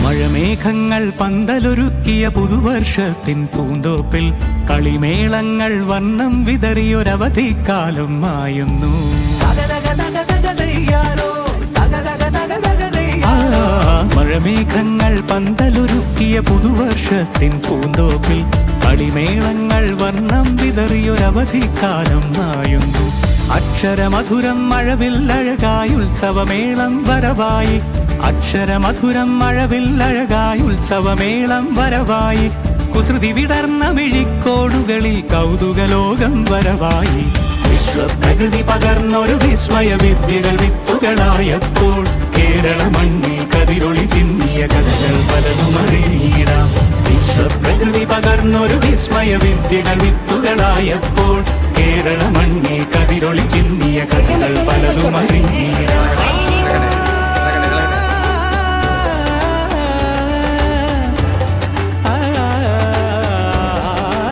മഴമേഘങ്ങൾ പന്തലൊരുക്കിയ പുതുവർഷത്തിൻ പൂന്തോപ്പിൽ കളിമേളങ്ങൾ വർണ്ണം വിതറിയൊരവധിക്കാലം മായുന്നു. മഴമേഘങ്ങൾ പന്തലൊരുക്കിയ പുതുവർഷത്തിൻ പൂന്തോപ്പിൽ കളിമേളങ്ങൾ വർണ്ണം വിതറിയൊരവധിക്കാലം മായുന്നു. അക്ഷരമധുരം മഴവില്ലഴകായി ഉത്സവമേളം വരവായി. അക്ഷരമധുരം മഴവില്ലഴകായി ഉത്സവമേളം വരവായി. കുസൃതി വിടർന്ന മിഴിക്കോടുകളിൽ കൗതുകലോകം വരവായി. വിശ്വപ്രകൃതി പകർന്നൊരു വിസ്മയ വിദ്യകൾ വിത്തുകളായപ്പോൾ കേരള മണ്ണിൽ കതിരൊളി ചിന്നിയ കഥകൾ പലതും അറിഞ്ഞിടാം. വിശ്വപ്രകൃതി പകർന്നൊരു വിസ്മയ വിദ്യകൾ വിത്തുകളായപ്പോൾ കേരള മണ്ണിൽ കതിരൊളി ചിന്നിയ കഥകൾ പലതും അറിഞ്ഞിടാം.